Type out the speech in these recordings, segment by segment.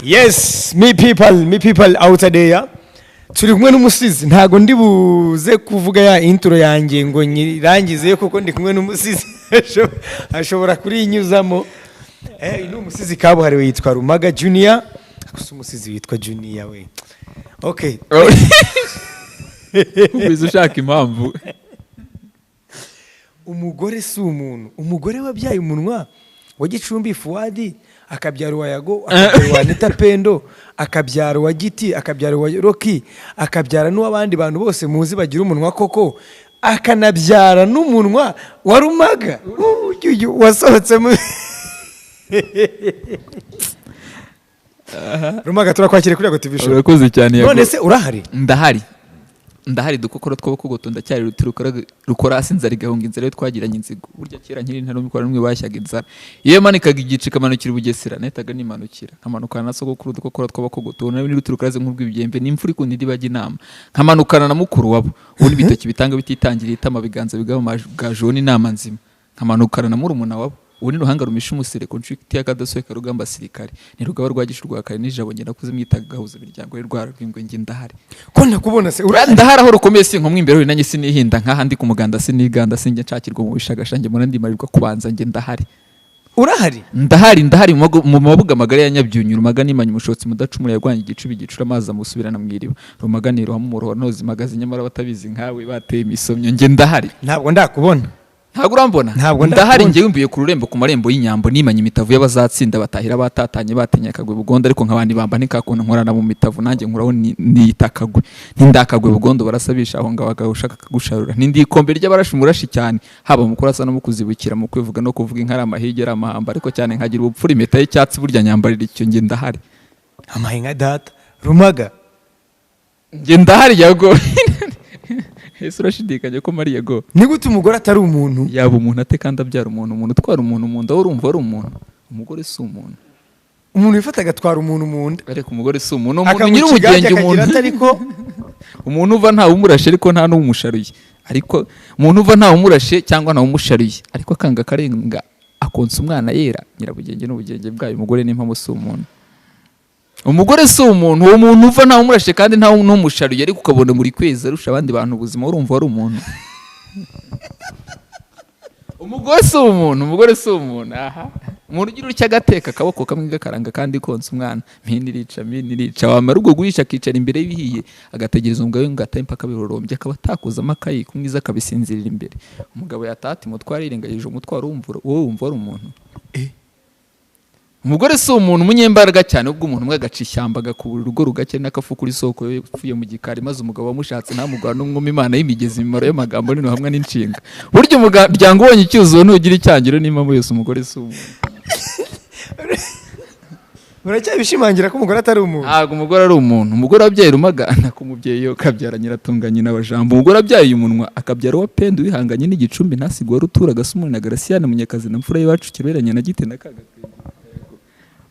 Yes, me people out there. Turi kumwe n'umusizi ntago ndi buze kuvuga ya intro yanjye ngo nyirangize kuko ndi kumwe n'umusizi ashobora kuri inyuzamo. Ino umusizi kabuhariwe yitwa Rumaga Junior. Akusa umusizi witwa Junior we. Okay. Ubize ushaka impamvu. Umugore si umuntu. Umugore wabyaye umunwa wa Gicumbi Fuadi, akabyara wa Yago, akabyara wa Nita Pendo, akabyara wa Giti, akabyara wa Rocky, akabyara n'abandi bantu bose muzi bagira umunwa koko, akanabyara n'umunwa wa Rumaga wasohotse mu Rumaga turakwakire kuri Yago TV show. Urakoze cyane Yago. None se urahari? Ndahari dukokoro tw'abakogoto ndacyari rukora hasi inzara igahunga inzara yo twagiranye inzigo. Burya kera nkiri ntano mikora n'umwe bashyaga inzara. Iyo manikaga igice kamanukira Bugesera netaga nimanukira. Nkamanukana na sogokuru dukokoro tw'abakogoto nawe niruturukaze nk'urw'ibyembe n'imfuri kundi ndibaga inama. Nkamanukana na mukuru wabo. Ubundi bitoki bitanga bititangiriye itama biganza bigaba majoni inama nzima. Nkamanukana na murumuna wabo. Ubundi ruhanga rumisha umusire ku nshuti y'akadasohoka rugamba sirikare ni rugaba rwagishurwa kare nijabo ngenda kuze mwitaga gahuza imiryango y'irwara rw'ingwe ngi ndahari ko nakubona se ndahari aho rukomeye si nko mwimbere nanjye sinihinda nka handi ku muganda siniganda sinjye nshakirwa mu bishagashange mu nandi marirwa kubanza nge ndahari urahari ndahari mu mabuga magare ya Nyabyunyu Rumaga nimanye umushotsi mudacumura yagwanye igicubi gicura amazi amusubirana mwiriba Rumaga ni roha mu muroho nozi magazi nyamara batabizi nkawe bateye imisomyo nge ndahari ntabwo ndakubona ntabwo urambona ndahari ngiye wimbuye ku rurembo ku marembo y'inyambo nimanye imitavu y'abazatsinda batahira batatanye batinyakagwe bugondo ariko nkabandi bamba nikakuntu nkorana mu mitavu nanjye nkuraho nitakagwe ntindakagwe bugondo barasabisha aho ngabaga ushaka kugusharura nindi ikombe ry'abarashi murashi cyane haba mu kurasa no mu kuzibukira mu kwivuga no kuvuga inkara amahigera amahamba ariko cyane nkagira ubupfura impeta y'icyatsi burya nyambarira icyo nge ndahari amahinga data Rumaga nge ndahari Yago Yesu urashidikanye ko Mariya go ni gute umugore atari umuntu yaba umuntu ate kandi abyara umuntu utwara umuntu mu nda urumva ari umuntu umugore si umuntu yifataga atwara umuntu mu nda ariko umugore si umuntu nyiri ubugenge umuntu uva nta umurashe ariko nta n'umusharuye ariko umuntu uva nta umurashe cyangwa nta umusharuye ariko akanga karenga akonsa umwana yera nyirabugenge n'ubugenge bwayo umugore n'impamo si umuntu umugore si umuntu uwo muntu uva nta umurashe kandi nta n'umusharuye ariko ukabona muri kwezi arusha abandi bantu ubuzima urumva ari umuntu umugore si umuntu aha umuntu ugira utya agateka akaboko kamwe gakaranga kandi konsa umwana mpinirica wamara ubwo guhisha akicara imbere y'ibihiye agategereza umugabo we ngo atahe impaka birorombye akaba atakozamo akayi kumwiza akabisinzirira imbere umugabo yatati mutwara yirengagije umutwaro wowe wumva ari umuntu umugore si umuntu umunyembaraga cyane ubwo umuntu umwe agaca ishyamba agakubura urugo rugake n'akafu kuri soko yapfuye mu gikari maze umugabo wamushatse ntamugwana n'umwumi Imana y'imigezi imimaro y'amagambo nino hamwe n'inshinga burya umuryango ubonye icyuzuzo ntugira icyangiro n'impamvu yose umugore si umuntu uracyabishimangira ko umugore atari umuntu ntabwo umugore ari umuntu umugore wabyaye Rumaga ko umubyeyi yo kabyara nyiratunganye n'abajambo umugore wabyaye umunwa akabyara wa Pendo wihanganye n'igicumbi ntasigwa rutura gasumuni na Garasiane munyakazi na mfura y'iwacu kiberanye na gite na kaga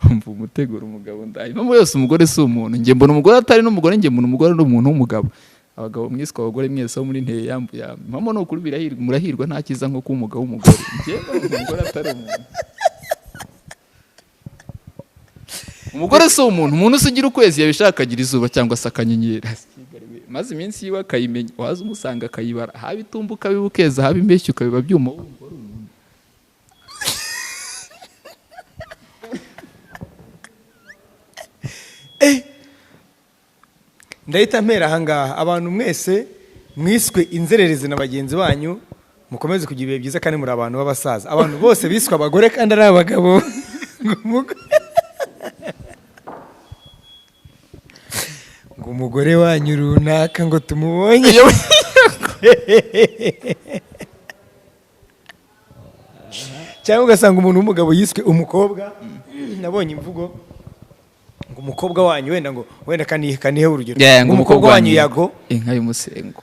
umva umutegura umugabo ndayi mpamvu yose umugore si umuntu nge mbona umugore atari n'umugore nge mbona umugore ari umuntu w'umugabo abagabo mwiswe abagore mwese bo muri nteye yambu ya mpamvu no kuri birahirwa murahirwa nta kiza nko kumugabo w'umugore nge umugore atari umuntu umugore si umuntu usugira ukwezi yabishaka agira izuba cyangwa se akanyenyeri maze iminsi yiwe akayimenya waza umusanga akayibara haba itumbuka bibukeza haba imbeshyi ukabiba byuma ndahita mpera ahangaha abantu mwese mwiswe inzererezi na bagenzi banyu mukomeze kugira ibihe byiza kandi muri abantu b'abasaza abantu bose biswe abagore kandi ari abagabo ngo umugore wanyu runaka ngo tumubonye cyangwa ugasanga umuntu w'umugabo yiswe umukobwa nabonye imvugo ngo umukobwa wanyu wenda kanihe urugero ngo umukobwa wanyu Yago inka y'umusengo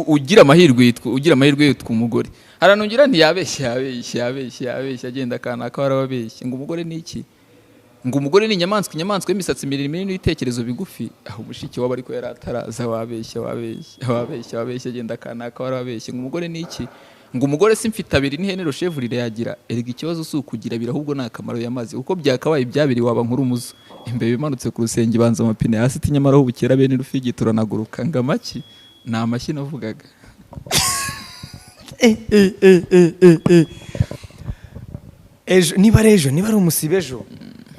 ugira amahirwe yitwa umugore haranungira ntiyabeshya agenda akana akababeshya ngo umugore ni iki ngo umugore ni inyamaswa y'imisatsi miremire n'ibitekerezo bigufi aho umushiki waba ariko yari ataraza wabeshya agenda akana akababeshya ngo umugore ni iki ngo umugore si mfite abiri n'ihene rochevurire yagira erega ikibazo si ukugira abiri ahubwo ni akamaro yamaze uko byakabaye ibyabiri waba nkuru umuzo imbere imanutse ku rusenge ibanza amapine hasi iti nyamara aho bukera bene rufigi turanaguruka ngo amaki ni amashyi navugaga. Ejo niba ari umusibe ejo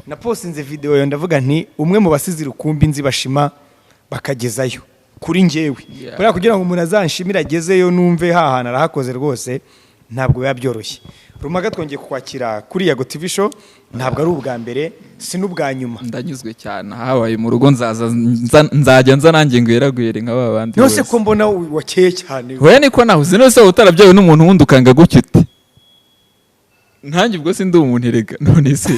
napostinze video yo ndavuga nti umwe mu basizi rukumbi nzi bashima bakagezayo kuri njyewe kubera kugira ngo umuntu azanshimira agezeyo numve hahana arahakoze rwose ntabwo biba byoroshye. Rumaga twongeye kukwakira kuri Yago TV show ntabwo ari ubwa mbere si n'ubwa nyuma. Ndanyuzwe cyane habaye mu rugo nzajya nza nanjye ngweragwere nk'aba bandi bose. Yose ko mbona wakeye cyane. Hoya niko nahuze nose utarabyawe n'umuntu wundi ukanga gucya ute. Ntanjye ubwo sindi umuntu erega none se.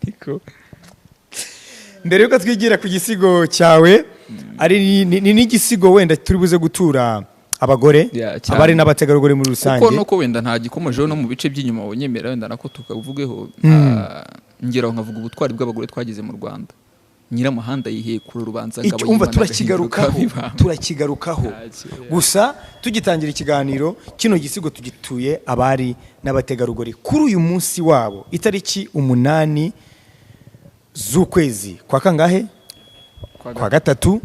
Niko mbere yuko twigira ku gisigo cyawe ari n'igisigo wenda turi buze gutura abagore abari n'abategarugori muri rusange kuko nuko wenda nta gikomejeho no mu bice by'inyuma wonyemera wenda nako tukavugeho ngeraho nkavuga ubutwari bw'abagore twagize mu Rwanda nyiramahanda yihekura urubanza ngabo umva turakigarukaho gusa tugitangira ikiganiro kino gisigo tugituye abari n'abategarugori kuri uyu munsi wabo itariki 8 z'ukwezi kwa kangahe kwa gatatu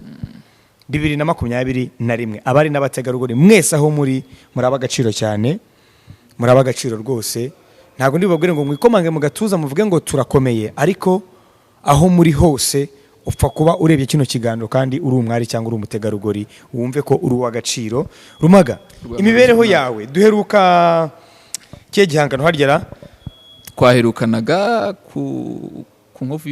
2021 abari n'abategarugori mwese aho muri abagaciro cyane muri abagaciro rwose ntago ndibabwire ngo mwikomange mu gatuza muvuge ngo turakomeye ariko aho muri hose upfa kuba urebye kino kiganiro kandi uri umwari cyangwa uri umutegarugori wumve ko uri w'agaciro. Rumaga imibereho yawe duheruka cye gihangano harya twaherukanaga ku nkovu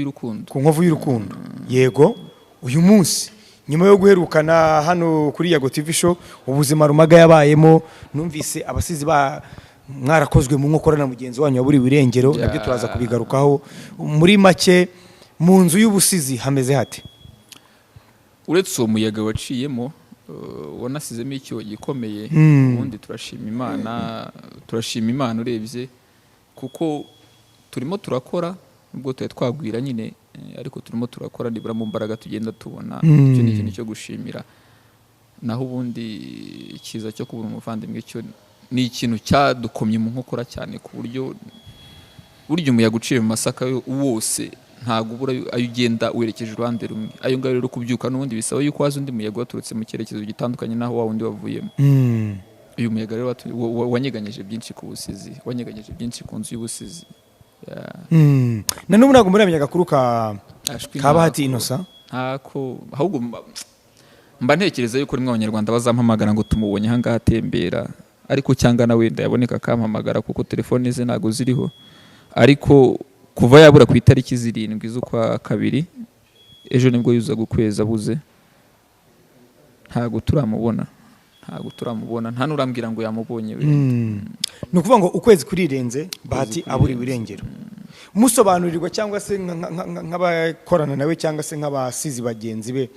y'urukundo yego uyu munsi nyuma yo guherukana hano kuri Yago TV show ubuzima Rumaga yabayemo numvise abasizi ba mwarakozwe mu nkokora na mugenzi wanyu waburi wirengero nabyo turaza kubigarukaho muri make mu nzu y'ubusizi hameze hate uretse umuyaga waciyemo wanasizemo icyo gikomeye ubundi turashima Imana urebye kuko turimo turakora nubwo twagwira nyine ariko turimo turakora nibura mu mbaraga tugenda tubona icyo ni ikintu cyo gushimira naho ubundi ikiza cyo kubura umuvandimwe cyo ni ikintu cyadukomye mu nkokora cyane ku buryo umuyaga uciye mu masaka wose ntago ubura ayo ugenda werekeje uruhande rumwe ayo ngayo rero kubyuka n'ubundi bisaba yuko waza undi muyaga waturutse mu cyerekezo gitandukanye naho wa wundi wavuyemo. Uyu muyaga rero wanyeganyeje byinshi ku busizi wanyeganyeje byinshi ku nzu y'ubusizi. Na n'ubu ntabwo muri amenyaga ka Bahati Innocent ntako ahubwo mba ntekereza yuko rimwe abanyarwanda bazampamagara ngo tumubonye aha ngaha atembera ariko cyangwa na wenda yaboneka akampamagara kuko telefone ze ntago ziriho ariko kuva yabura ku itariki 7 z'ukwa kabiri ejo nibwo yuza gukweza abuze ntago turamubona nta nurambwira ngo yamubonye we nukuvuga ngo ukwezi kurirenze Bahati aburi wirengero musobanurirwa cyangwa se nk'abakorana nawe cyangwa se nk'abasizi bagenzi be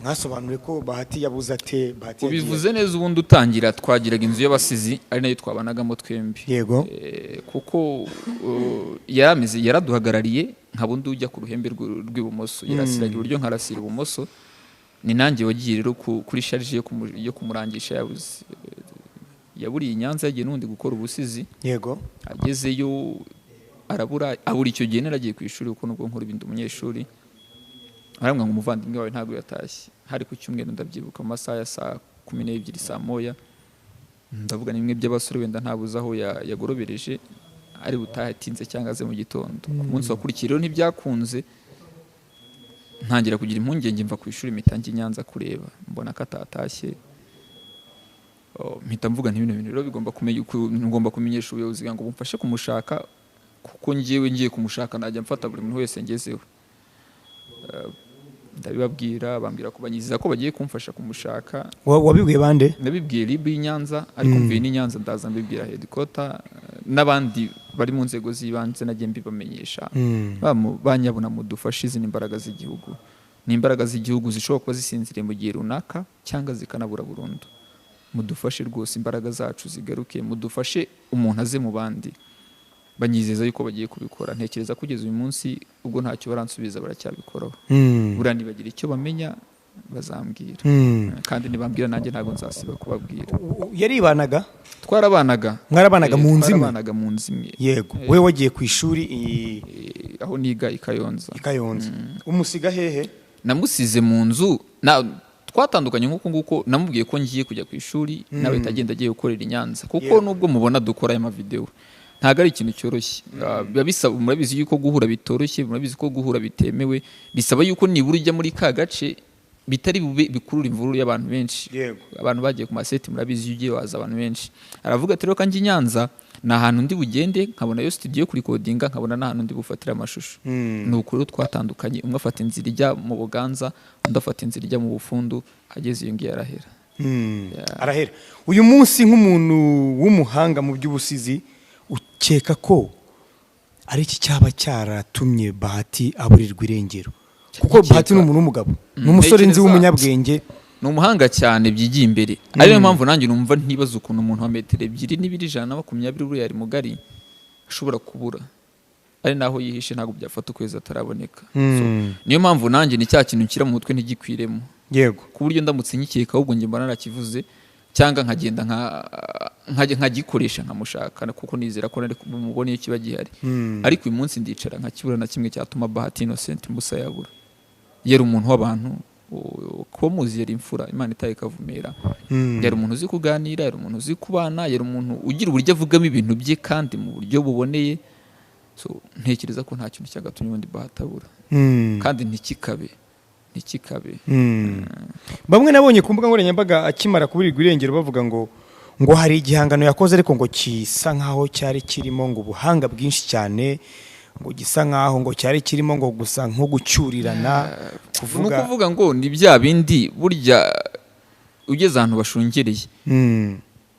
mwasobanure ko Bahati yabuze ate Bahati ubivuze neza ubundi utangira twagiraga inzu y'abasizi ari nayo twabanagamo twembi yego kuko yaraduhagarariye nkabundi ujya ku ruhembe rw'ibumoso yarasiraga uburyo nkarasira ibumoso ni nanjye wagiye rero kuri charge yo kumurangisha yabuze yaburiye Nyanza yagiye n'undi gukora ubusizi yego agezeyo abura icyo gihe naragiye ku ishuri kuko nubwo nkora ibindi umunyeshuri aramwa ngo umuvandimwe wawe ntago yatashye hari ku cyumweru ndabyibuka mu masaha ya saa 12 saa moya ndavuga nimwe by'abasore wenda ntabuze aho yagorobereje ari butahatinze cyangwa ze mu gitondo ku munsi wakurikiye rero ntibyakunze ntangira kugira impungenge mva ku ishuri mitangi Nyanza kureba mbona ko atatashye mpita mvuga nti bino rero ngomba kumenyesha ubuyobozi ngo bumfashe kumushaka kuko ngiye kumushaka najya mfata buri muntu wese ngezeho ndabibabwira bambwira ko banyiziza ko bagiye kumfasha kumushaka. Wabibwiye bande? Nabibwiye Libi Nyanza ariko mvuye ni Nyanza ndaza mbibwira headquarter n'abandi bari mu nzego z'ibanze nagiye mbibamenyesha banyabona mudufashe izindi imbaraga z'igihugu ni imbaraga z'igihugu zishobora kuba zisinziriye mu gihe runaka cyangwa zikanabura burundu mudufashe rwose imbaraga zacu zigaruke mudufashe umuntu aze mu bandi banyizeza yuko bagiye kubikora ntekereza kugeza uyu munsi ubwo ntacyo baransubiza baracyabikoraho burani bagira icyo bamenya bazambwira kandi nibambwira nanjye ntabwo nzasiba kubabwira. yaribanaga mwarabanaga mu nzimwe twarabanaga mu nzimwe yego we wagiye ku ishuri aho niga i Kayonza umusiga hehe? namusize mu nzu twatandukanye nguko namubwiye ko ngiye kujya ku ishuri nawe tagenda agiye gukorera i Nyanza kuko nubwo mubona dukora aya video ntago ari ikintu cyoroshye bisaba murabizi yuko guhura bitoroshye murabizi ko guhura bitemewe bisaba yuko nibura ujya muri ka gace bitari bikurura imvururu y'abantu benshi abantu bagiye ku maseti murabizi ugiye waza abantu benshi aravuga ati rero kanjye i Nyanza na hantu ndi bugende nkabona yo studio kuri recordinga nkabona na hantu ndi bufatira amashusho nuko rero twatandukanye umwe afata inzira ijya mu Buganza undi afata inzira ijya mu Bufundu ageze iyo ngiye arahera arahera uyu munsi nk'umuntu w'umuhanga mu by'ubusizi ukeka ko ari iki cyaba cyaratumye Bahati aburirwa irengero kuko Bahati ni umuntu w'umugabo n'umusore nzi w'umunyabwenge ni umuhanga cyane byigiye imbere ariyo mpamvu nanjye numva ntibaza ukuntu umuntu wa metero 2 n'ibiri 120 uri yari mugari ashobora kubura ari naho yihishe ntabwo byafata ukwezi ataraboneka niyo mpamvu nanjye ni cya kintu kira mu mutwe ntigikwiremo yego ku buryo ndamutse nkikeka ahubwo njye mbana narakivuze cyangwa nkagenda nkagikoresha nkamushaka kuko nizera ko nari kumubona iyo kiba gihari ariko uyu munsi ndicara nkakibura na kimwe cyatuma Bahati Innocent Mbusa yabura yari umuntu w'abantu ko muzi yari imfura Imana itaye kavumera yari umuntu uzi kuganira yari umuntu uzi kubana yari umuntu ugira uburyo avugamo ibintu bye kandi mu buryo buboneye ntekereza ko nta kintu cyagatumye undi Bahati abura kandi ntikikabe bamwe nabonye ku mbuga nkoranyambaga akimara kuburirwa irengero bavuga ngo hari igihangano yakoze ariko ngo kisa nkaho cyari kirimo ngo ubuhanga bwinshi cyane ngo gisa nkaho ngo cyari kirimo ngo gusa nko gucyurirana kuvuga ngo ni bya bindi burya ugeze ahantu bashungereye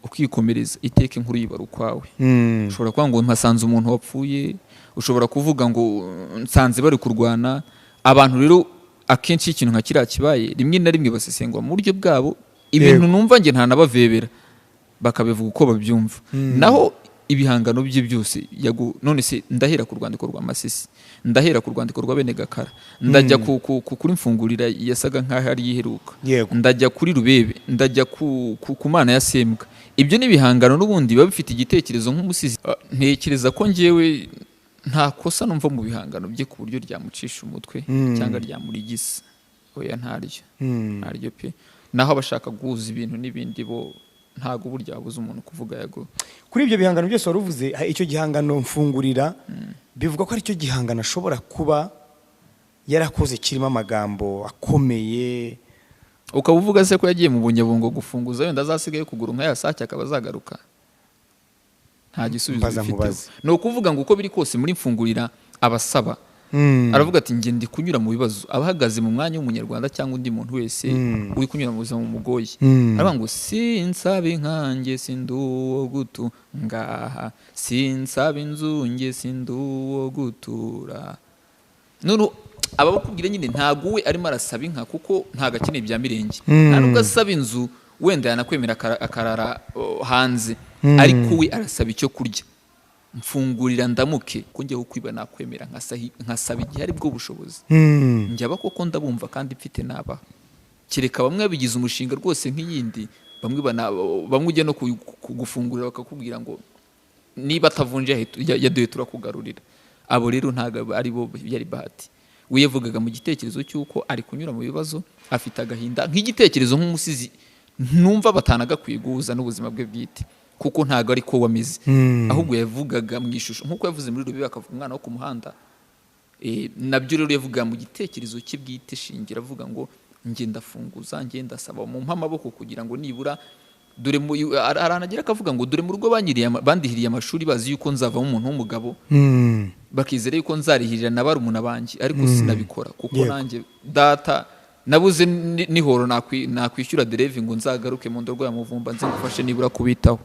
ukikomereza iteka inkuru yibara ukwawe ushobora kuvuga ngo mpasanze umuntu wapfuye ushobora kuvuga ngo nsanze bari kurwana abantu rero akenshi ikintu nka kiriya kibaye rimwe na rimwe basesengwa mu buryo bwabo ibintu numva nge nta nabavebera bakabivuga uko babyumva naho ibihangano bye byose none se ndahera ku rwandiko rwa Masisi ndahera ku rwandiko rwa bene Gakara ndajya kuri mfungurira yasaga nkaho ari yiheruka ndajya kuri Rubebe ndajya ku Mana ya Sembwa ibyo ni ibihangano n'ubundi biba bifite igitekerezo nk'umusizi ntekereza ko ngewe nta kosa numva mu bihangano bye ku buryo ryamucisha umutwe cyangwa ryamurigisa oya ntaryo pe naho abashaka guhuza ibintu n'ibindi bo ntago burya abuze umuntu kuvuga yago kuri ibyo bihangano byose waruvuze icyo gihangano mfungurira bivuga ko ari cyo gihangano ashobora kuba yarakoze kirimo amagambo akomeye ukaba uvuga se ko yagiye mu bunyabungo gufunguza wenda azasigaye kugura nka ya sake akaba azagaruka nta gisubizo bifite no kuvuga ngo uko biri kose muri mfungurira abasaba aravuga ati nge ndi kunyura mu bibazo abahagaze mu mwanya w'umunyarwanda cyangwa undi muntu wese uri kunyura mu buzima bumugoye aravuga ngo sinsabe nkanjye sinduwo gutu ngaha sinsabe inzunge sinduwo gutura none abakubwira nyine ntago we arimo arasaba inka kuko ntago akeneye bya mirenge nta nubwo asaba inzu wenda yanakwemera akarara hanze ariko we arasaba icyo kurya mfungurira ndamuke ko njye ukwiba nakwemera nkasaba igihe ari bwo bushobozi njyaba koko ndabumva kandi mfite naba kireka bamwe bigize umushinga rwose nk'iyindi bamwe ujya no kugufungurira bakakubwira ngo niba atavunje yaduye turakugarurira abo rero ntago ari bo yari Bahati we yavugaga mu gitekerezo cy'uko ari kunyura mu bibazo afite agahinda nk'igitekerezo nk'umusizi numva batanaga kwiguza n'ubuzima bwe bwite kuko ntago ari ko wamize ahubwo yavugaga mu ishusho nkuko yavuze muri Rubebe akavuga umwana wo ku muhanda nabyo rero yavuga mu gitekerezo cye bwite shingira avuga ngo nge ndafunguza nge ndasaba mu mpamaboko kugira ngo nibura dore aranagira akavuga ngo dore mu rugo bandihiriye amashuri bazi yuko nzavamo umuntu w'umugabo bakizera yuko nzarihirira na barumuna banjye ariko sinabikora kuko nanjye data nabuze nihoro nakwishyura dereve ngo nzagaruke mu ndorwa ya Muvumba nze ngufashe nibura kubitaho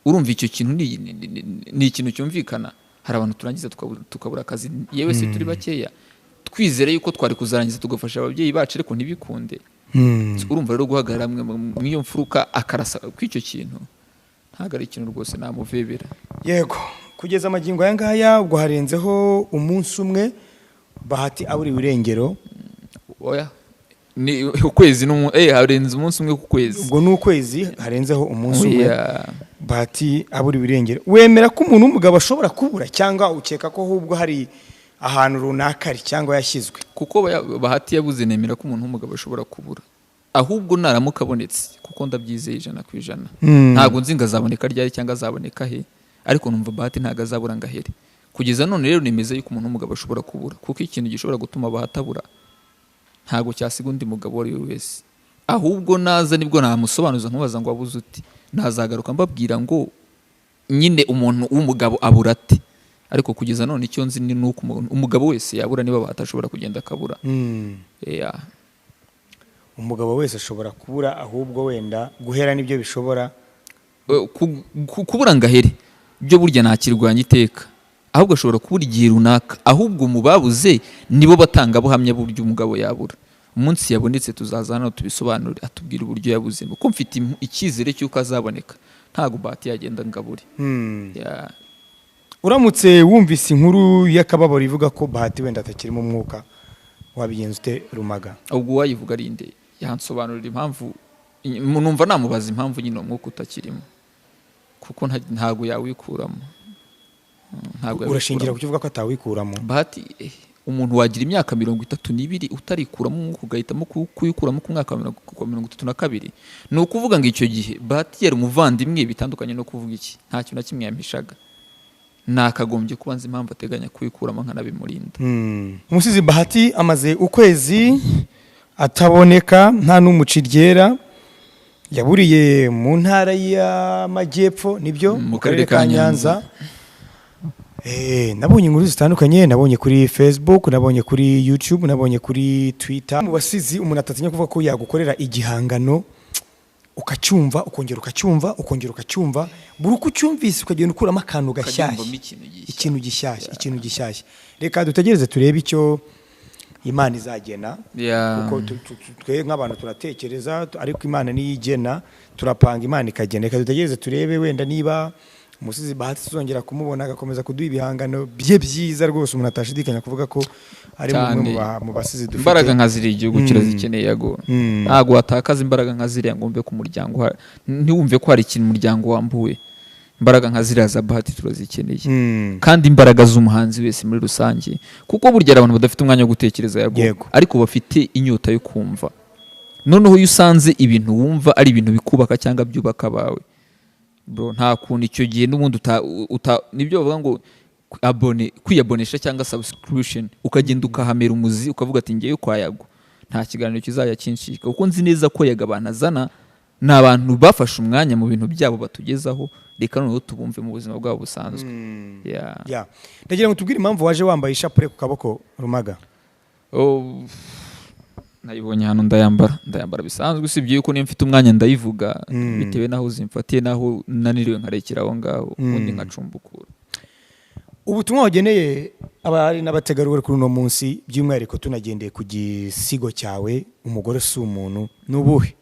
urumva icyo kintu ni ikintu cyumvikana hari abantu turangiza tukabura akazi yewe se turi bakeya twizere yuko twari kuzarangiza tugafasha ababyeyi bacu ariko ntibikunde urumva rero guhagarara mu iyo mfuruka akarasa kw'icyo kintu ntago ari ikintu rwose namuvebera yego kugeza amagingo aya ngaya ubwo harenzeho umunsi umwe Bahati aburiwe irengero oya ni ukwezi harenze umunsi umwe ku kwezi. ubwo ni ukwezi harenzeho umunsi umwe. Yeah. Bahati abura ibirengero. Wemera ko umuntu w'umugabo ashobora kubura cyangwa ukeka ko ahubwo hari ahantu runaka ari cyangwa yashyizwe? Kuko Bahati yabuze, nemera ko umuntu w'umugabo ashobora kubura, ahubwo naramuka abonetse, kuko ndabyizeye 100%. Ntago nzi ngo azaboneka ryari cyangwa azaboneka he, ariko numva Bahati ntago azabura ngahere. Kugeza none rero nemeza yuko umuntu w'umugabo ashobora kubura, kuko ikintu gishobora gutuma Bahati abura ntago cyasiga undi mugabo wari wese, ahubwo naza nibwo namusobanuza nkubaza ngo wabuze uti, nazagaruka mbabwira ngo nyine umuntu w'umugabo abura ati. Ariko kugeza none icyo nzi ni nuko umugabo wese yabura niba batashobora kugenda akabura. Yeah. Umugabo wese ashobora kubura, ahubwo wenda guhera nibyo bishobora kubura ngahere byo burya nakirwanya iteka, ahubwo ashobora kubura igihe runaka, ahubwo mu babuze nibo batanga buhamya buryo umugabo yabura. Umunsi yabonetse tuzaza hano tubisobanure, atubwira uburyo yabuze, kuko mfite icyizere cy'uko azaboneka, ntago Bahati yagenda ngaburi. Yeah. Uramutse wumvise inkuru y'akababaro ivuga ko Bahati wenda atakiri mu mwuka, wabigenza ute Rumaga? Ubwo wayivuga arinde yansobanurira impamvu, numva namubaza impamvu nyine umwuka utakirimo, kuko ntago yawikuramo. Urashingira kukivuga ko atawikuramo? Bahati umuntu wagira imyaka 32 utarikuramo umwuka ugahitamo kuyikuramo ku mwaka wa 32, ni ukuvuga ngo icyo gihe Bahati yari umuvandimwe, bitandukanye no kuvuga iki, nta kintu na kimwe yampishaga. Nakagombye kubanza impamvu ateganya kuyikuramo nkanabimurinda. Umusizi Bahati amaze ukwezi ataboneka, nta n'umuci ryera. Yaburiye mu ntara y'Amajyepfo, nibyo mu karere ka Nyanza. Nabonye inkuru zitandukanye, nabonye kuri Facebook, nabonye kuri YouTube, nabonye kuri Twitter. Mu basizi umuntu atatinya kuvuga ko yagukorera igihangano ukacyumva, ukongera ukacyumva, ukongera ukacyumva, buri uko ucyumvise ukagenda ukuramo akantu gashyashya, ikintu gishyashya. Reka dutegereze turebe icyo Imana izagena. Kuko twe nk'abantu turatekereza, ariko Imana niyo igena, turapanga Imana ikagena. Reka dutegereze turebe wenda niba umusizi Bahati tuzongera kumubona agakomeza kuduha ibihangano bye byiza rwose, umuntu atashidikanya kuvuga ko ari mu basizi dufite. Imbaraga nka ziri igihugu kirazikeneye yago. Ntago watakaza imbaraga nka ziri ngombe ku muryango, ntiwumve ko hari ikintu umuryango wambuwe. Imbaraga nka ziri za Bahati turazikeneye, kandi imbaraga z'umuhanzi wese muri rusange, kuko burya abantu badafite umwanya wo gutekereza yago, ariko bafite inyota yo kumva. Noneho iyo usanze ibintu wumva ari ibintu bikubaka cyangwa byubaka bawe, bro, nta kuntu icyo gihe n'ubundi nibyo bavuga ngo kwiyabonesha cyangwa subscription, ukagenda ukahamera umuzi ukavuga ati ngiye kwa Yago, nta kiganiro kizajya kinshika, kuko nzi neza ko Yago abanazana n'abantu bafashe umwanya mu bintu byabo batugezaho, reka noneho tubumve mu buzima bwabo busanzwe. Ndagira ngo tubwire impamvu waje wambaye ishapure ku kaboko Rumaga. Nayibonye hano ndayambara bisanzwe, usibye yuko niyo mfite umwanya ndayivuga, bitewe naho zimfatiye, naho naniriwe nkarekera aho ngaho, ubundi nkacumbukura. Ubutumwa wageneye abari n'abategarugori kuri uno munsi, by'umwihariko tunagendeye ku gisigo cyawe Umugore Si Umuntu, n'ubuhe?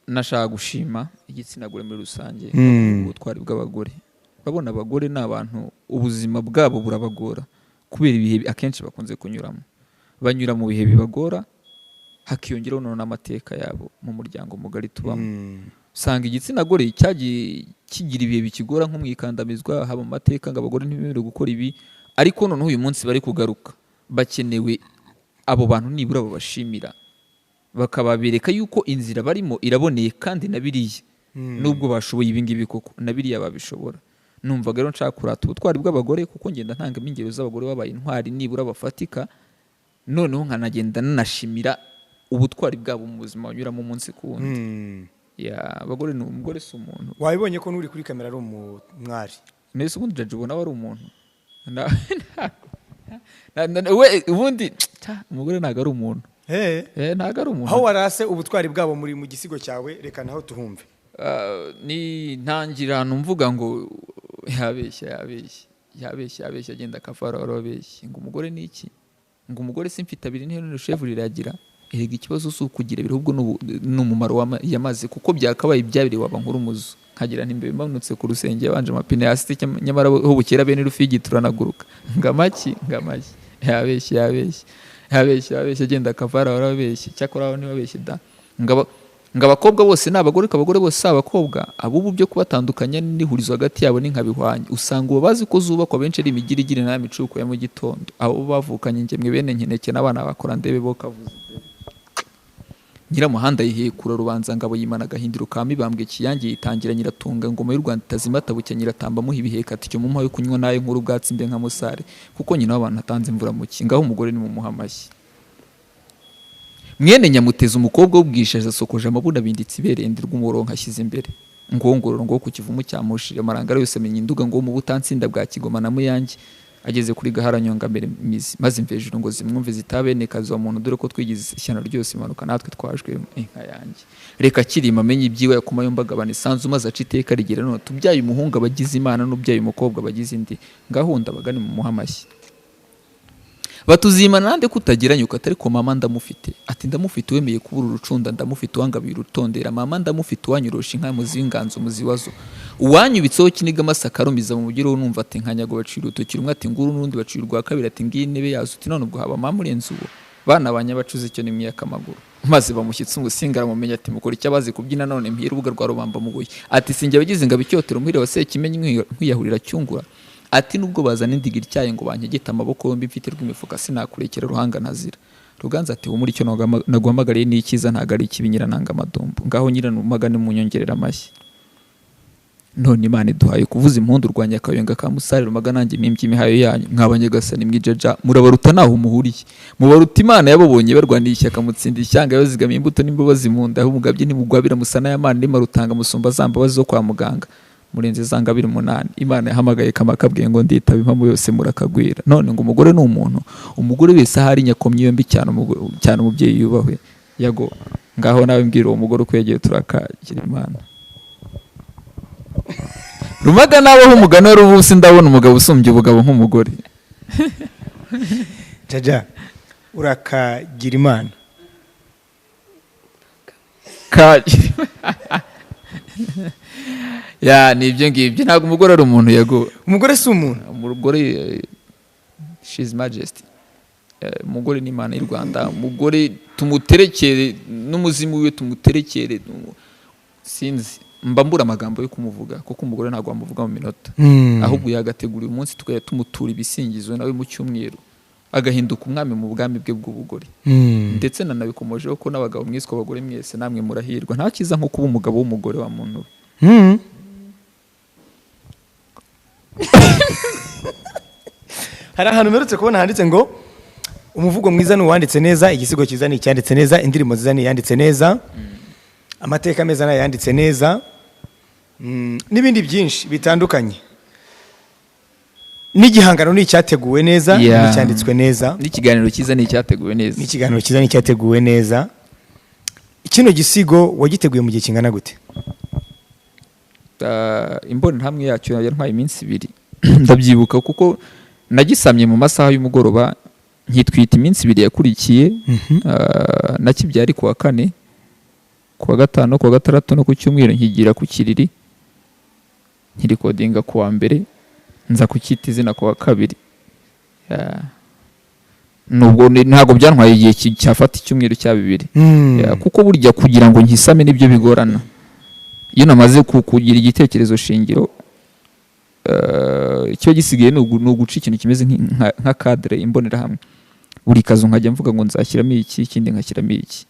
Nashaka gushima igitsina gore muri rusange, ubutwari bw'abagore. Babona abagore n'abantu ubuzima bwabo burabagora, kubera ibihe akenshi bakunze kunyuramo. Banyura mu bihe bibagora, hakiyongeraho none n'amateka yabo mu muryango mugari tubamo. Usanga igitsina gore kigira ibihe bikigora nko mwikandamizwa, haba amateka ngo abagore ntibemerewe gukora ibi, ariko noneho uyu munsi bari kugaruka, bakenewe abo bantu nibura babashimira, bakababereka yuko inzira barimo iraboneye kandi nabiriye, nubwo bashoboye ibingibi koko nabiriye babishobora. Numvaga rero nshaka kurata ubutwari bw'abagore, kuko ngenda ntanga ingero z'abagore babaye intwari nibura bafatika, noneho nkanagenda nanashimira ubutwari bwabo mu buzima banyuramo umunsi ku wundi. Abagore ni umugore si umuntu. Wabibonye ko n'uri kuri kamera ari umwari? Nese ubundi jaje ubona ari umuntu. Ubundi umugore ntago ari umuntu. Ntago ari umuntu. Aho warase ubutwari bwabo muri mu gisigo cyawe, reka naho tuhumve. Ni ntangirano mvuga ngo yabeshya agenda akavara warabeshye ngo umugore ni iki, ngo umugore simfite abiri niyo chef riragira. Erega ikibazo si ukugira ibiri, ahubwo n'umumaro yamaze, kuko byakabaye ibyabiri waba nkuru muzo nkagira ntimbe bimanutse ku rusenge yabanje amapine hasi, nyamara ho bukera bene rufigi turanaguruka ngamaki yabeshye. abeshya agenda akavara warabeshye cyakora aho ntibabeshye da ngo abakobwa bose ni abagore abagore bose si abakobwa abubu byo kubatandukanya n'ihurizo hagati yabo ni nkabihwanye usanga uwo bazi ko zubakwa benshi ari imigirigiri na micuko ya mu gitondo abo bavukanye ingemwe bene nkeneke n'abana bakora ndebe bo kavuze Nyiramuhanda yihekura rubanza ngabo yimana gahindiro ka Mibambwe Kiyange yitangira Nyiratunga ngoma y'u Rwanda itazimata bucya Nyiratamba muha ibiheka ati cyo mu yo kunywa nayo nkuru bwatsi mbe nka musare kuko nyina w'abantu atanze imvura mu kingaho umugore ni mu muhamashyi mwene Nyamuteza umukobwa w'ubwishaza sokoje amabunda binditse iberende rw'umurongo ashyize imbere ngongororo ngo ku kivumu cyamushire amarangara yose menya induga ngo mu butansinda bwa Kigoma na Muyange ageze kuri Gaharanyonga mbere mizi maze imvejuru ngo zimwumve zitabene kazo muntu dore ko twigize ishyano ryose imanuka natwe twajwe inka yanjye reka kirima amenye ibyiwe yakuma yombagabana isanzu maze aciteka rigera none tubyaye umuhungu abagize Imana n'ubyaye umukobwa abagize indi ngahunda bagani mu muhamashyi batuzimana nande kutageranye ukatari ko mama ndamufite ati ndamufite wemeye kubura urucunda ndamufite wangabira utondera mama ndamufite wanyurosha inka muzinganzo muziwazo uwanyubitseho kiniga amasakarumiza mu mugiro numva ati nkanyago bacira urutoki rumwe ati nguru n'undi bacira rwa kabiri ati ngiyi intebe yazo uti none ubwo haba mama urenze uwo bana banyabacuze cyo nimwe yakamaguru maze bamushyitse umusingara mumenya ati mukora icyabazi kubyina none mpiye urubuga rwa rubamba mugoye ati sinjye abagize ngo abicyotero muhire wasekimenye nkiyahurira cyungura ati nubwo bazana indigiri cyaye ngo bankegeta amaboko yombi mfite rw'imifuka sinakurekera ruhanga nazira ruganza ati muri cyo naguhamagariye n'ikiza ntagari ikibinyira nanga amadumbu ngaho nyiranumagane mu nyongerera amashyi none Imana iduhaye kuvuza impundu rwanya akayenga ka musare rumaga nanjye mimbye imihayo yanyu nk'abanyagasani mwijeja murabaruta naho umuhuriye mubaruta Imana yababonye barwaniye ishyaka mutsinda ishyanga yozigamiye imbuto n'imbabazi mu nda aho umugabye nimugwabira musana y'Imana nimarutanga musumba zambabazi zo kwa muganga murenze zanga 28 Imana yahamagaye kamakabwiye ngo nditaba impamo yose murakagwira none ngo umugore ni umuntu umugore wese ahari nyakomye yombi cyane umubyeyi yubahwe yago ngaho nawe mbwira uwo mugore ukwegeye turakakira Imana rumaga nabaho umugano w'ubusi ndabona umugabo usumbye ubugabo nk'umugore jaja urakagira Imana ya nibyo ngibyo ntago umugore ari umuntu yago umugore si umuntu umugore she's majesty umugore ni Imana y'u Rwanda umugore tumuterekere n'umuzimu wiwe tumuterekere sinzi mbambura amagambo yo kumuvuga kuko umugore ntago wamuvuga mu minota ahubwo yagategura uyu munsi tukaya tumutura ibisingizo nawe mu cyumweru agahinduka umwami mu bwami bwe bw'ubugore ndetse nanabikomojeho ko n'abagabo mwiswe abagore mwese namwe murahirwa nta kiza nko kuba umugabo w'umugore wa muntu hari ahantu mperutse kubona handitse ngo umuvugo mwiza ni uwanditse neza igisigo cyiza ni icyanditse neza indirimbo nziza ni yanditse neza amateka meza nayo yanditse neza n'ibindi byinshi bitandukanye n'igihangano ni icyateguwe neza n'icyanditswe neza n'ikiganiro cyiza ni icyateguwe neza n'ikiganiro cyiza ni icyateguwe neza kino gisigo wagiteguye mu gihe kingana gute imboni hamwe yacyo yantwaye iminsi 2 ndabyibuka kuko nagisamye mu masaha y'umugoroba nkitwita iminsi 2 yakurikiye nakibyari ku wa 4 ku wa 5 ku wa 6 no ku cyumweru nkigira ku kiriri nkirikodinga ku wa mbere nza kukita izina ku wa 2 nubwo ntago byantwaye igihe cyafata icyumweru cya 2 kuko burya kugira ngo nkisame nibyo bigorana iyo namaze kugira igitekerezo shingiro icyo gisigaye no guca ikintu kimeze nka cadre imbonera hamwe buri kazo nkajya mvuga ngo nzashyiramo iki ikindi nkashyiramo iki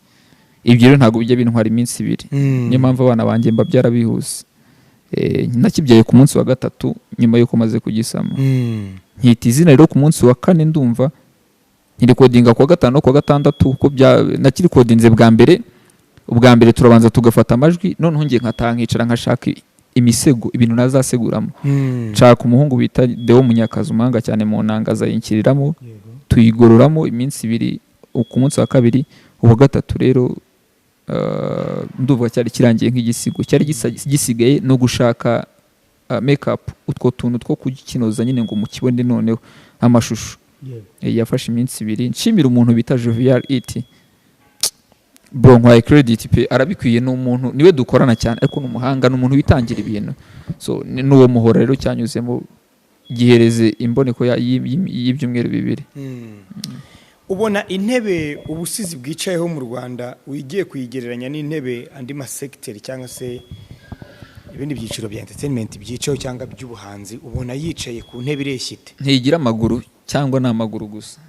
ibyo rero ntago bijya bintwara iminsi 2 niyo mpamvu abana banjye mbabyara bihuse nakibyaye ku munsi wa 3 nyuma yuko maze kugisama nkita izina rero ku munsi wa 4 ndumva nkirikodinga ku wa 5 ku wa 6 uko nakirikodinze ubwa mbere turabanza tugafata amajwi noneho ngiye nkicara nkashaka imisego ibintu nazaseguramo nshaka umuhungu bita Deo Munyakazi umanga cyane mu ntangaza yinkiriramo tuyigororamo iminsi 2 ku munsi wa 2 uwa 3 rero nduvuga cyari kirangiye nk'igisigo cyari gisigaye no gushaka make up utwo tuntu two kugikinoza nyine ngo mukibone noneho amashusho yafashe iminsi 2 nshimira umuntu bita Jovial Iti bro nkwaye credit pe arabikwiye n'umuntu niwe dukorana cyane ariko n'umuhanga n'umuntu witangira ibintu so n'uwo muhora rero cyanyuzemo gihereze imboneko y'ibyumweru 2 ubona intebe ubusizi bwicayeho mu Rwanda wigiye kuyigereranya n'intebe andi masekiteri cyangwa se ibindi byiciro bya entertainment byicayeho cyangwa by'ubuhanzi, ubona yicaye ku ntebe ireshyite ntigira amaguru cyangwa ni amaguru gusa.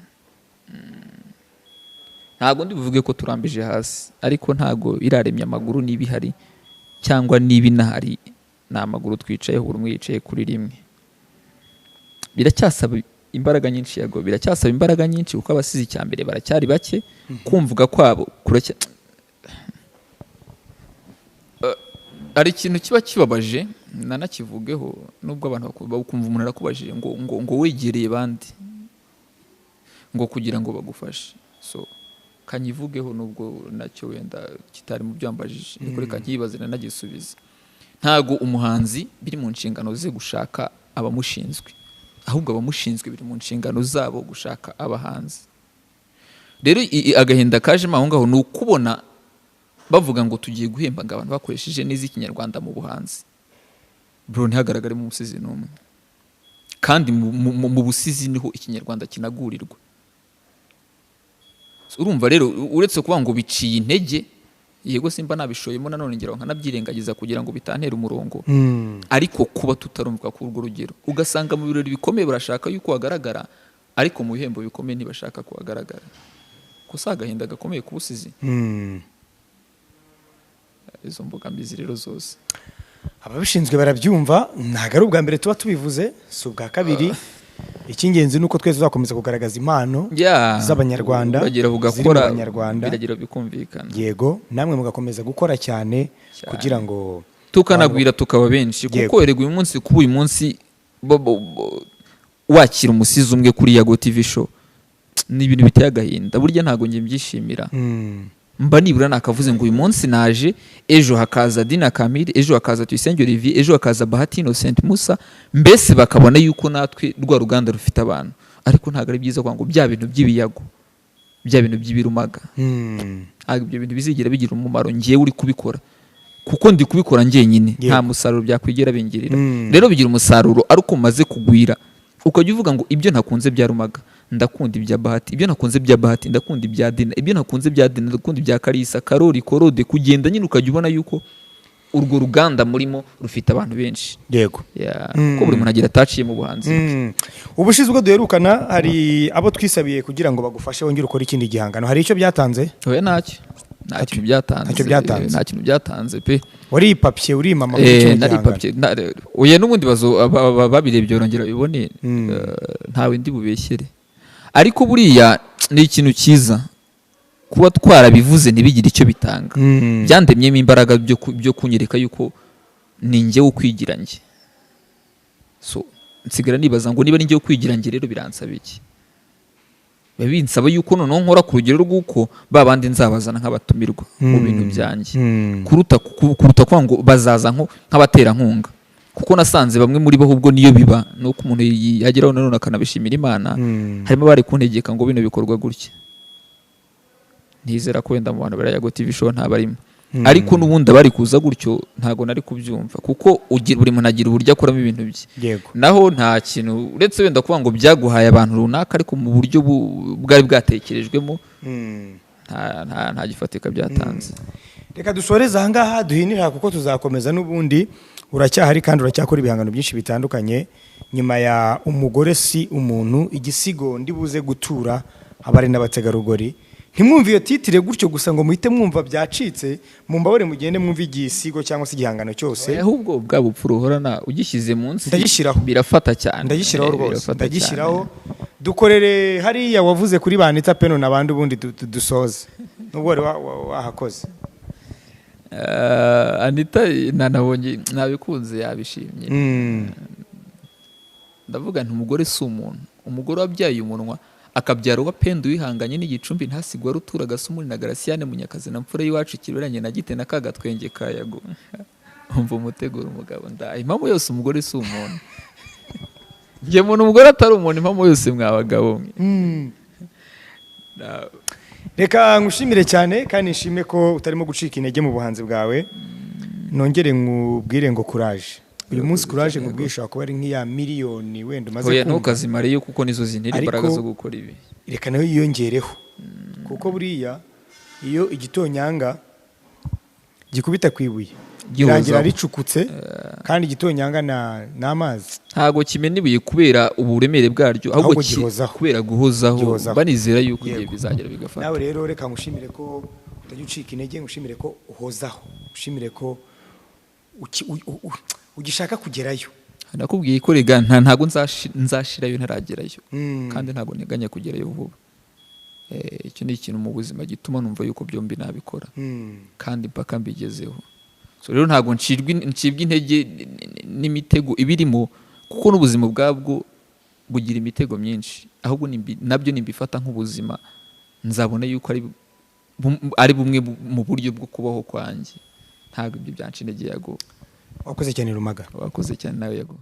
Ntabwo ndi buvuge ko turambije hasi, ariko ntabwo iraremye amaguru niba ihari cyangwa niba inahari, ni amaguru twicayeho, buri umwe yicaye kuri rimwe. Biracyasaba imbaraga nyinshi yago, biracyasaba imbaraga nyinshi kuko abasizi cyambere baracyari bake, kumvuga kwabo ari ikintu kiba kibabaje, nanakivugeho nubwo abantu bakumva umuntu arakubajije ngo wegereye bandi ngo kugira ngo bagufashe. So kanyivugeho nubwo nacyo wenda kitari mu byambajije, ariko reka nkibaze nanagisubiza. Ntago umuhanzi biri mu nshingano ze gushaka abamushinzwe, ahubwo abamushinzwe biri mu nshingano zabo gushaka abahanzi. Rero agahinda kajemo aho ngaho ni ukubona bavuga ngo tugiye guhemba abantu bakoresheje neza ikinyarwanda mu buhanzi, bro ntihagaragaremo umusizi n'umwe. Kandi mu busizi niho ikinyarwanda kinagurirwa. Urumva rero uretse kuvuga ngo biciye intege, yego simba nabishoyemo nanone ngero nkanabyirengagiza kugira ngo bitantera umurongo, ariko kuba tutarumva ku urwo rugero, ugasanga mu birori bikomeye barashaka yuko hagaragara, ariko mu bihembo bikomeye ntibashaka ko hagaragara. Gusa agahinda gakomeye ku busizi. Izo mbogamizi rero zose ababishinzwe barabyumva, ntabwo ari ubwa mbere tuba tubivuze, si ubwa kabiri. Icy'ingenzi nuko twese tuzakomeza kugaragaza impano z'abanyarwanda zigakora, biragira bikumvikana. Yego, namwe mugakomeza gukora cyane kugira ngo tukanagwira tukaba benshi, kuko erega uyu munsi kuba uyu munsi wakira umusizi umwe kuri Yago TV show ni ibintu biteye agahinda. Burya ntago ngiye mbyishimira. Mba nibura nakavuze ngo uyu munsi naje, ejo hakaza Dina Kamili, ejo hakaza Tuyisenge Olivier, ejo hakaza Bahati Innocent Musa, mbese bakabona yuko natwe rwa ruganda rufite abantu. Ariko ntago ari byiza ngo bya bintu by'ibiyago, bya bintu by'ibirumaga, ibyo bintu bizigira bigira umumaro ngiye uri kubikora, kuko ndi kubikora njyenyine, nta musaruro byakwigera bingirira. Rero bigira umusaruro ariko umaze kugwira, ukajya uvuga ngo ibyo ntakunze byarumaga ndakunda ibya Bahati, ibyo nakunze bya Bahati ndakunda ibya Dina, ibyo nakunze bya Dina ndakunda ibya Kalisa, Karori, Korode, kugenda nyine ukajya ubona yuko urwo ruganda murimo rufite abantu benshi. Yego, kuko buri muntu agira ataciye mu buhanzi. Ubushize ubwo duherukana hari abo twisabiye kugira ngo bagufashe wongere ukora ikindi gihangano, hari icyo byatanze? Oya, nta kintu byatanze pe. Wari papye uri mama muri nari papye. Oya, n'ubundi babirebye barongera bibone, ntawe ndi bubeshyere. Ariko buriya ni ikintu cyiza kuba twarabivuze ntibigire icyo bitanga. Byandemyemo imbaraga byo kunyereka yuko ni njye wo kwigira njye. So nsigara nibaza ngo niba ni njye wo kwigira njye rero biransaba iki? Binsaba yuko noneho nkora ku rugero rw'uko babandi nzabazana nk'abatumirwa mu bintu byanjye, kuruta kuvuga ngo bazaza nk'abaterankunga. Kuko nasanze bamwe muri bo ahubwo niyo biba nuko umuntu yageraho nanone akanabishimira Imana, harimo bari kuntegeka ngo bino bikorwa gutya. Ntizera ko wenda mu bantu bari Yago TV show ntabarimo, ariko n'ubundi bari kuza gutyo ntago nari kubyumva, kuko buri muntu agira uburyo akoramo ibintu bye. Naho nta kintu uretse wenda kuvuga ngo byaguhaye abantu runaka, ariko mu buryo bwari bwatekerejwemo nta gifatika byatanze. Reka dusoreze aha ngaha duhinira, kuko tuzakomeza n'ubundi. Uracyahari kandi uracyakora ibihangano byinshi bitandukanye. Nyuma ya Umugore Si Umuntu, igisigo ndibuze gutura abari n'abategarugori, ntimwumve iyo titire gutyo gusa ngo muhite mwumva byacitse. Mumbabare mugende mwumva igisigo cyangwa se igihangano cyose, ahubwo bwa bupfuro uhorana ugishyize munsi ndagishyiraho, birafata cyane. Ndagishyiraho rwose, ndagishyiraho. Dukorere hariya wavuze kuri Banita Peno n'abandi, ubundi dusoze nubwo wari wahakoze. Anita nanabonye nabikunze yabishimye. Ndavuga nti umugore si umuntu, umugore wabyaye umunwa akabyara uwa Pendo wihanganye n'igicumbi, ntasigwa rutura gasumuri na Garasiyane Munyakazi na mfura y'iwacu kiberanye na gite na kagatwenge ka Yago. Umva umutegura umugabo ndaye impamo yose umugore si umuntu. Ngiye mu umugore atari umuntu impamo yose mwabagabo mwe. Reka ngushimire cyane kandi nshime ko utarimo gucika intege mu buhanzi bwawe. Nongere nkubwire ngo courage. uyu munsi courage nkubwisha kuba ari nk'iya miliyoni wenda umaze kumva ntukazimareyo kuko nizo zintera imbaraga zo gukora ibi. Reka nayo yiyongereho kuko buriya iyo igitonyanga gikubita kwibuye girangira ricukutse kandi igitonyanga na amazi ntago kimena ibuye kubera uburemere bwaryo ahubwo kubera guhozaho banizera yuko igihe bizagera bigafata. Nawe rero reka ngushimire ko utajya ucika intege, ngushimire ko uhozaho, ngushimire ko ugishaka kugerayo. Nakubwiye ko rega ntago nzashirayo ntaragerayo kandi ntago nteganya kugerayo vuba. Icyo ni ikintu mu buzima gituma numva yuko byombi nabikora kandi mpaka mbigezeho. So rero ntago ncibwa intege n'imitego ibirimo kuko n'ubuzima bwabwo bugira imitego myinshi, ahubwo nabyo nimbifata nk'ubuzima nzabona yuko ari bumwe mu buryo bwo kubaho kwanjye. Ntago ibyo byanca intege Yago. Wakoze cyane Rumaga. Wakoze cyane nawe Yago.